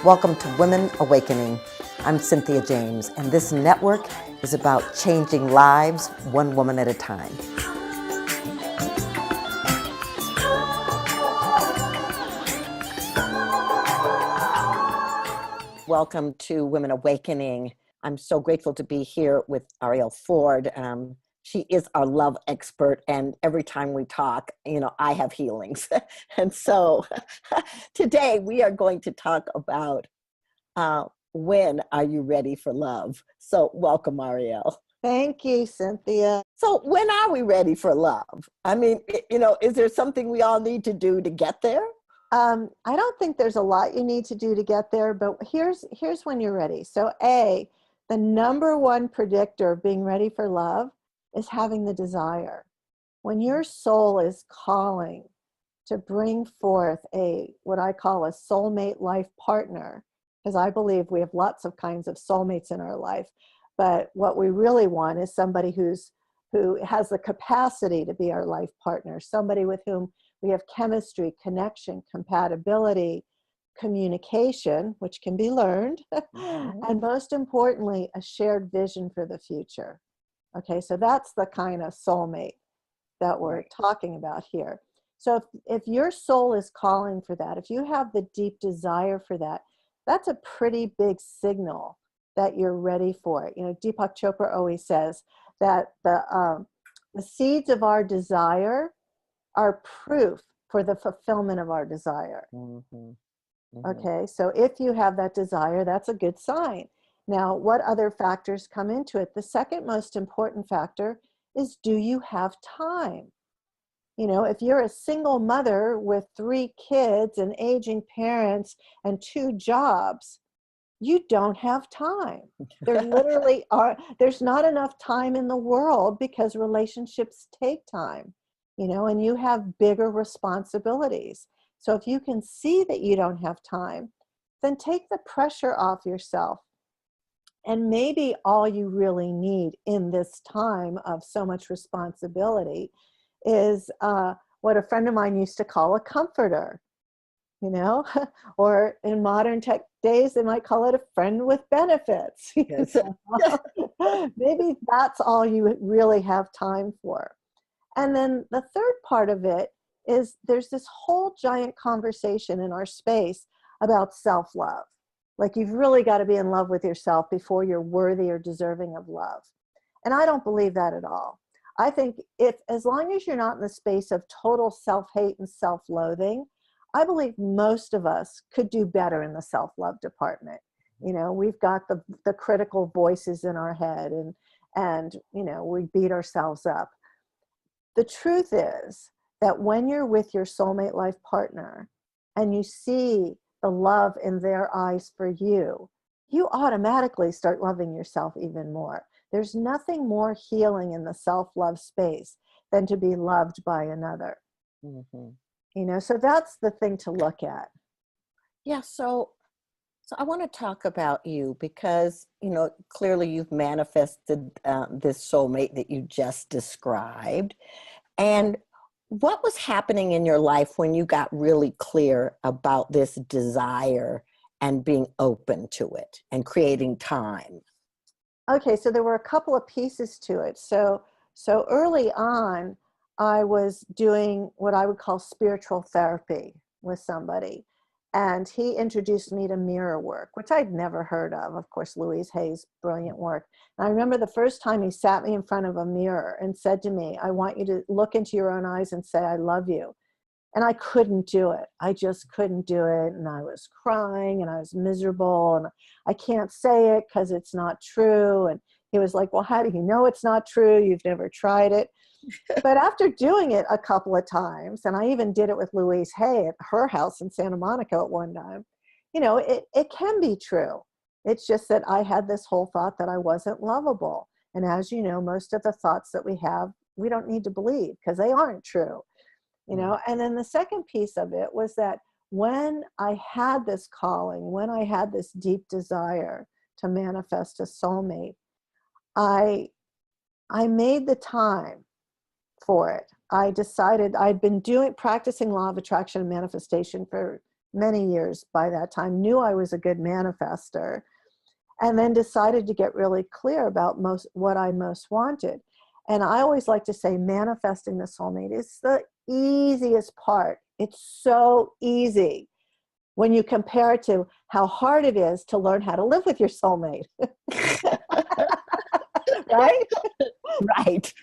Welcome to Women Awakening. I'm Cynthia James, and this network is about changing lives one woman at a time. Welcome to Women Awakening. I'm so grateful to be here with Arielle Ford. She is our love expert, and every time we talk, I have healings. And so today we are going to talk about when are you ready for love? So welcome, Arielle. Thank you, Cynthia. So when are we ready for love? I mean, is there something we all need to do to get there? I don't think there's a lot you need to do to get there, but here's when you're ready. So the number one predictor of being ready for love is having the desire. When your soul is calling to bring forth what I call a soulmate life partner, because I believe we have lots of kinds of soulmates in our life, but what we really want is somebody who has the capacity to be our life partner, somebody with whom we have chemistry, connection, compatibility, communication, which can be learned, and most importantly, a shared vision for the future. Okay, so that's the kind of soulmate that we're talking about here. So if your soul is calling for that, if you have the deep desire for that, that's a pretty big signal that you're ready for it. Deepak Chopra always says that the seeds of our desire are proof for the fulfillment of our desire. Mm-hmm. Mm-hmm. Okay, so if you have that desire, that's a good sign. Now, what other factors come into it? The second most important factor is, do you have time? If you're a single mother with 3 kids and aging parents and 2 jobs, you don't have time. There's not enough time in the world because relationships take time, and you have bigger responsibilities. So if you can see that you don't have time, then take the pressure off yourself. And maybe all you really need in this time of so much responsibility is what a friend of mine used to call a comforter, or in modern tech days, they might call it a friend with benefits. Yes. Maybe that's all you really have time for. And then the third part of it is there's this whole giant conversation in our space about self-love. Like, you've really got to be in love with yourself before you're worthy or deserving of love. And I don't believe that at all. I think as long as you're not in the space of total self-hate and self-loathing, I believe most of us could do better in the self-love department. We've got the critical voices in our head and we beat ourselves up. The truth is that when you're with your soulmate life partner and you see the love in their eyes for you, you automatically start loving yourself even more. There's nothing more healing in the self-love space than to be loved by another. Mm-hmm. So that's the thing to look at. Yeah, so I want to talk about you because, clearly you've manifested this soulmate that you just described. And what was happening in your life when you got really clear about this desire and being open to it and creating time? Okay, so there were a couple of pieces to it. So early on, I was doing what I would call spiritual therapy with somebody. And he introduced me to mirror work, which I'd never heard of course, Louise Hay's brilliant work. And I remember the first time he sat me in front of a mirror and said to me, I want you to look into your own eyes and say, I love you. And I couldn't do it. I just couldn't do it. And I was crying and I was miserable and I can't say it because it's not true. And he was like, well, how do you know it's not true? You've never tried it. But after doing it a couple of times, and I even did it with Louise Hay at her house in Santa Monica at one time, it can be true. It's just that I had this whole thought that I wasn't lovable. And as you know, most of the thoughts that we have, we don't need to believe because they aren't true. And then the second piece of it was that when I had this calling, when I had this deep desire to manifest a soulmate, I made the time for it. I decided I'd been practicing law of attraction and manifestation for many years by that time, knew I was a good manifester, and then decided to get really clear about what I most wanted. And I always like to say manifesting the soulmate is the easiest part. It's so easy when you compare it to how hard it is to learn how to live with your soulmate. Right? Right.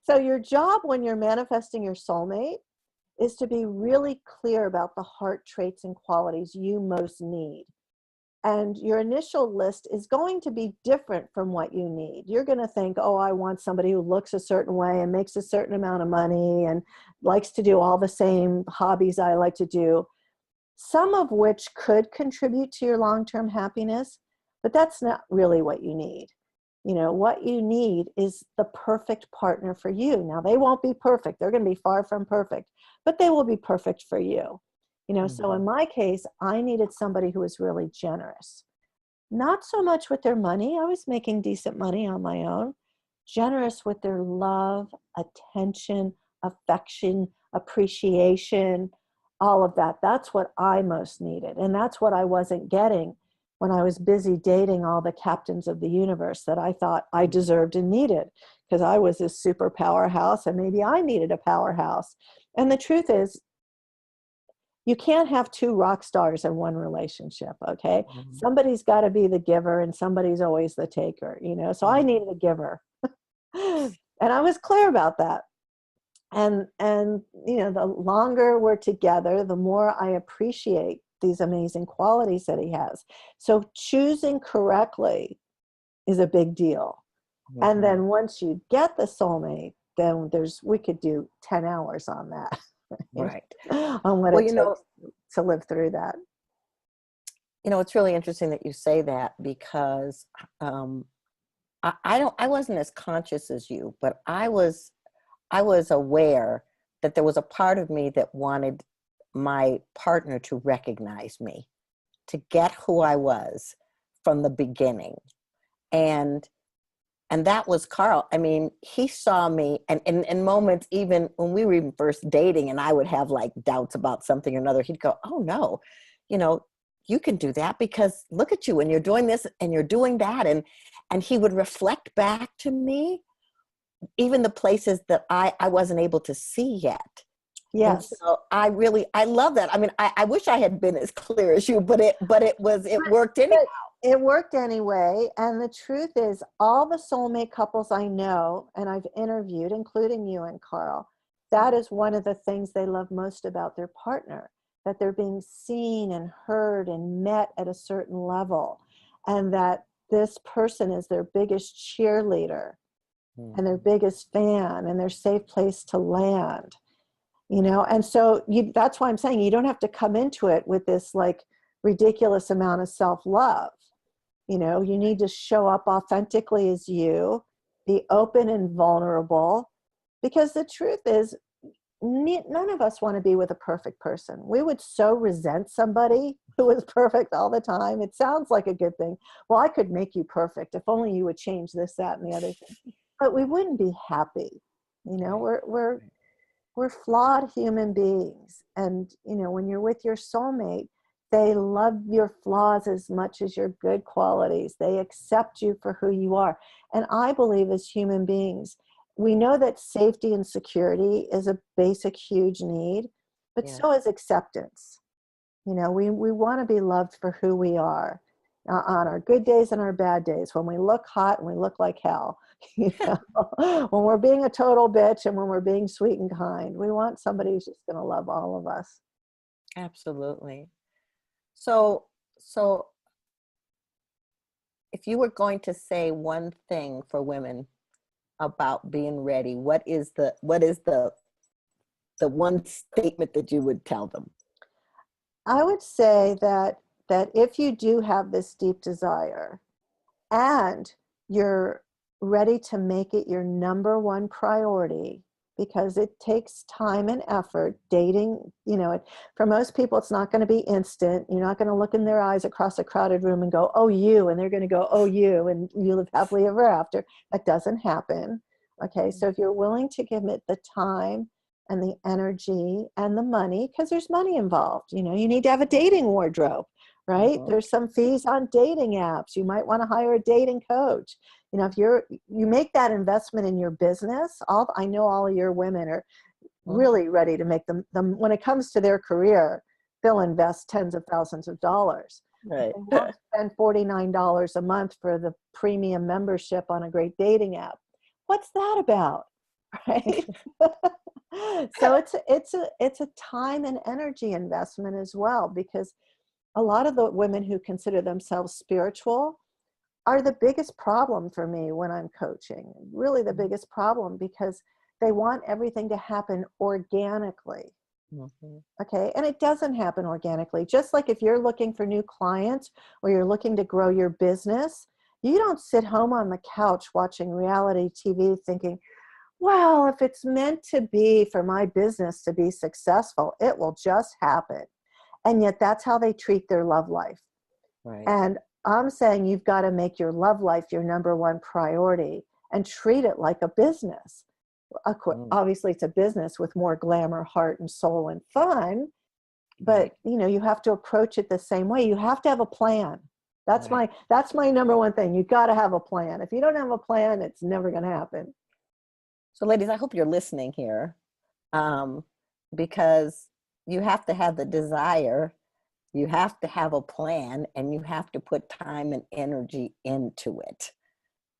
So your job when you're manifesting your soulmate is to be really clear about the heart traits and qualities you most need. And your initial list is going to be different from what you need. You're going to think, oh, I want somebody who looks a certain way and makes a certain amount of money and likes to do all the same hobbies I like to do, some of which could contribute to your long-term happiness, but that's not really what you need. You know, what you need is the perfect partner for you. Now, they won't be perfect. They're going to be far from perfect, but they will be perfect for you. You know, so in my case, I needed somebody who was really generous. Not so much with their money. I was making decent money on my own. Generous with their love, attention, affection, appreciation, all of that. That's what I most needed. And that's what I wasn't getting when I was busy dating all the captains of the universe that I thought I deserved and needed, because I was this super powerhouse and maybe I needed a powerhouse. And the truth is, you can't have two rock stars in one relationship, okay? Mm-hmm. Somebody's got to be the giver and somebody's always the taker, you know? So I needed a giver. And I was clear about that. And you know, the longer we're together, the more I appreciate these amazing qualities that he has. So choosing correctly is a big deal. Mm-hmm. And then once you get the soulmate, then we could do 10 hours on that. Right. On what Well, it takes to live through that. You know, it's really interesting that you say that, because I wasn't as conscious as you, but I was aware that there was a part of me that wanted my partner to recognize me, to get who I was from the beginning. And that was Carl. I mean, he saw me, and in moments, even when we were even first dating and I would have like doubts about something or another, he'd go, oh no, you know, you can do that because look at you and you're doing this and you're doing that. And he would reflect back to me even the places that I wasn't able to see yet. Yes. And so I love that. I mean, I wish I had been as clear as you, but it worked anyhow. It worked anyway. And the truth is, all the soulmate couples I know and I've interviewed, including you and Carl, that is one of the things they love most about their partner, that they're being seen and heard and met at a certain level, and that this person is their biggest cheerleader and their biggest fan and their safe place to land. You know, and so that's why I'm saying you don't have to come into it with this like ridiculous amount of self-love. You know, you need to show up authentically as you, be open and vulnerable, because the truth is, none of us want to be with a perfect person. We would so resent somebody who is perfect all the time. It sounds like a good thing. Well, I could make you perfect if only you would change this, that, and the other thing. But we wouldn't be happy. You know, we're flawed human beings. And, you know, when you're with your soulmate, they love your flaws as much as your good qualities. They accept you for who you are. And I believe as human beings, we know that safety and security is a basic, huge need, but so is acceptance. You know, we want to be loved for who we are on our good days and our bad days, when we look hot and we look like hell. You know, when we're being a total bitch and when we're being sweet and kind, we want somebody who's just going to love all of us. Absolutely. So if you were going to say one thing for women about being ready, what is the one statement that you would tell them? I would say that if you do have this deep desire and you're ready to make it your number one priority, because it takes time and effort. Dating, you know, for most people, it's not going to be instant. You're not going to look in their eyes across a crowded room and go, oh, you, and they're going to go, oh, you, and you live happily ever after. That doesn't happen. Okay, so if you're willing to commit the time and the energy and the money, because there's money involved. You know, you need to have a dating wardrobe, right? Mhm. There's some fees on dating apps. You might want to hire a dating coach. You know, if you make that investment in your business, I know all of your women are Mhm. really ready to make them when it comes to their career, they'll invest tens of thousands of dollars. But Right. they won't spend $49 a month for the premium membership on a great dating app. What's that about? Right? So it's a time and energy investment as well, because a lot of the women who consider themselves spiritual are the biggest problem for me when I'm coaching. Really the biggest problem, because they want everything to happen organically. Mhm. Okay. And it doesn't happen organically. Just like if you're looking for new clients or you're looking to grow your business, you don't sit home on the couch watching reality TV thinking, well, if it's meant to be for my business to be successful, it will just happen. And yet that's how they treat their love life. Right. And I'm saying you've got to make your love life your number one priority and treat it like a business. Mm. Obviously, it's a business with more glamour, heart, and soul and fun. Right. But you know, you have to approach it the same way. You have to have a plan. Right. That's my number one thing. You got to have a plan. If you don't have a plan, it's never going to happen. So, ladies, I hope you're listening here, um, because you have to have the desire, you have to have a plan, and you have to put time and energy into it.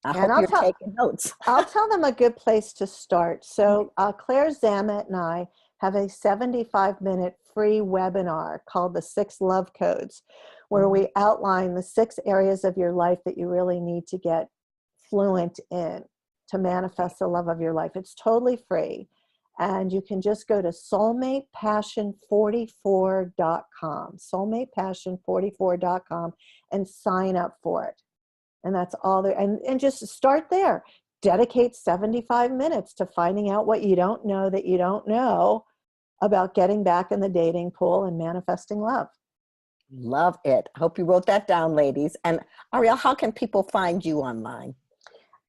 I And hope you're taking notes. I'll tell them a good place to start. So Claire Zamet and I have a 75-minute free webinar called the 6 Love Codes, where Mhm. we outline the 6 areas of your life that you really need to get fluent in to manifest the love of your life. It's totally free. And you can just go to soulmatepassion44.com, soulmatepassion44.com, and sign up for it. And that's all there. And just start there. Dedicate 75 minutes to finding out what you don't know that you don't know about getting back in the dating pool and manifesting love. Love it. I hope you wrote that down, ladies. And Arielle, how can people find you online?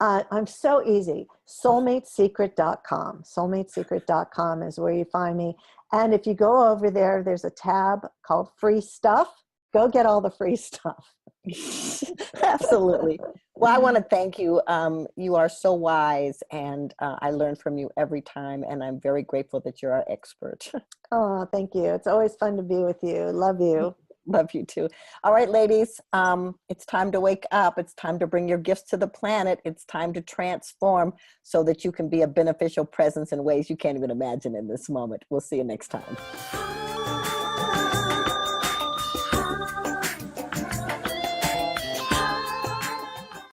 I'm so easy. Soulmatesecret.com. Soulmatesecret.com is where you find me. And if you go over there, there's a tab called Free Stuff. Go get all the free stuff. Absolutely. Well, I want to thank you. You are so wise, and I learn from you every time, and I'm very grateful that you're our expert. Oh, thank you. It's always fun to be with you. Love you. Love you too. All right, ladies, it's time to wake up. It's time to bring your gifts to the planet. It's time to transform so that you can be a beneficial presence in ways you can't even imagine in this moment. We'll see you next time.